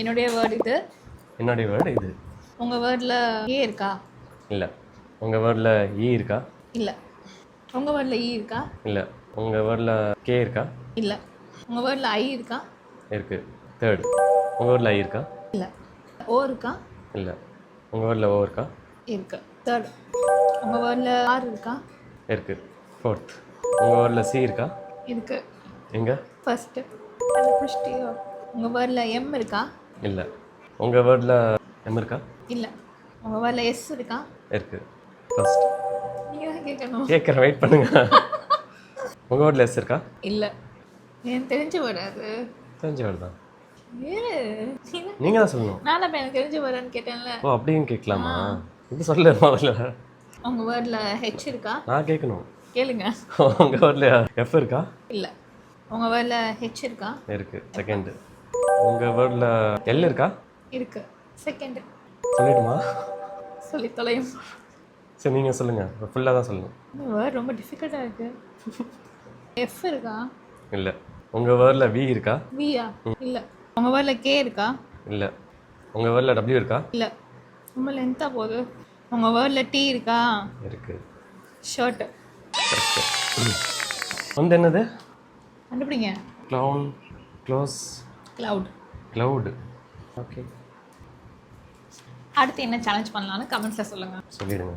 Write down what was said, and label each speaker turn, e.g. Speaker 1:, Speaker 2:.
Speaker 1: என்னுடைய வேர்டு இது.
Speaker 2: என்னுடைய வேர்டு இது.
Speaker 1: உங்கள் வேர்டில் ஏ இருக்கா?
Speaker 2: இல்லை. உங்கள் வேர்டில் ஈ இருக்கா?
Speaker 1: இல்லை. உங்கள் வேர்டில் ஈ இருக்கா?
Speaker 2: இல்லை. உங்கள் வேர்டில் கே இருக்கா?
Speaker 1: இல்லை. உங்கள் வேர்டில் ஐ இருக்கா?
Speaker 2: இருக்குது. தேர்டு. உங்கள் வேர்டில் ஐ இருக்கா?
Speaker 1: இல்லை. ஓ இருக்கா?
Speaker 2: இல்லை. உங்கள் வேர்டில் ஓ இருக்கா?
Speaker 1: இருக்கு. தேர்டு. உங்கள் வேர்டில் ஆர் இருக்கா?
Speaker 2: இருக்குது. ஃபோர்த். உங்கள் வேர்டில் சி இருக்கா?
Speaker 1: இருக்கு.
Speaker 2: எங்கே?
Speaker 1: ஃபஸ்ட்டு. கண்டுபிடிச்சிட்டியோ? உங்கள் வேர்டில் எம் இருக்கா?
Speaker 2: இல்லை. உங்கள் வேர்டில் எம் இருக்கா?
Speaker 1: இல்லை. உங்கள் வேர்டில் எஸ் இருக்கா?
Speaker 2: இருக்குது. ஃபர்ஸ்ட்.
Speaker 1: நீங்கள் தான் கேட்கணும்.
Speaker 2: கேட்குறேன், வெயிட் பண்ணுங்க. உங்கள் வேர்டில் எஸ் இருக்கா?
Speaker 1: இல்லை. எனக்கு தெரிஞ்சு வராது.
Speaker 2: தெரிஞ்ச வேர்டு தான்.
Speaker 1: நீங்கள்
Speaker 2: தான் சொல்லணும்.
Speaker 1: நான் இப்போ எனக்கு தெரிஞ்சு வரேன்னு கேட்டேன்ல.
Speaker 2: ஓ, அப்படின்னு கேட்கலாமா? இது சொல்ல முதல்ல.
Speaker 1: உங்கள் வேர்டில் ஹெச் இருக்கா?
Speaker 2: நான் கேட்கணும்.
Speaker 1: கேளுங்க.
Speaker 2: உங்கள் வேர்டில் எஃப் இருக்கா?
Speaker 1: இல்லை. உங்கள் வேர்டில் ஹெச் இருக்கா?
Speaker 2: இருக்குது. செகண்டு. உங்கள் வேர்டில் எல் இருக்கா?
Speaker 1: இருக்கு. செகண்டு.
Speaker 2: சொல்லிடுமா?
Speaker 1: சொல்லி தொலையும்.
Speaker 2: சரி, நீங்கள் சொல்லுங்கள். ஃபுல்லாக தான் சொல்லணும்.
Speaker 1: இந்த வேர்ட் ரொம்ப டிஃபிகல்ட்டாக இருக்குது. எஃப் இருக்கா?
Speaker 2: இல்லை. உங்கள் வேர்டில் வி இருக்கா?
Speaker 1: வியா? இல்லை. உங்கள் வேர்டில் கே இருக்கா?
Speaker 2: இல்லை. உங்கள் வேர்டில் டபிள்யூ இருக்கா?
Speaker 1: இல்லை. ரொம்ப லென்த்தாக போகுது. உங்கள் வேர்டில் டீ இருக்கா?
Speaker 2: இருக்குது.
Speaker 1: ஷர்ட்டு.
Speaker 2: வந்து என்னது?
Speaker 1: கண்டுபிடிங்க.
Speaker 2: Clown, close,
Speaker 1: cloud.
Speaker 2: Cloud. Okay,
Speaker 1: அடுத்து என்ன சேலஞ்ச் பண்ணலான்னு கமெண்ட்ஸில் சொல்லுங்கள்.
Speaker 2: சொல்லிடுங்க.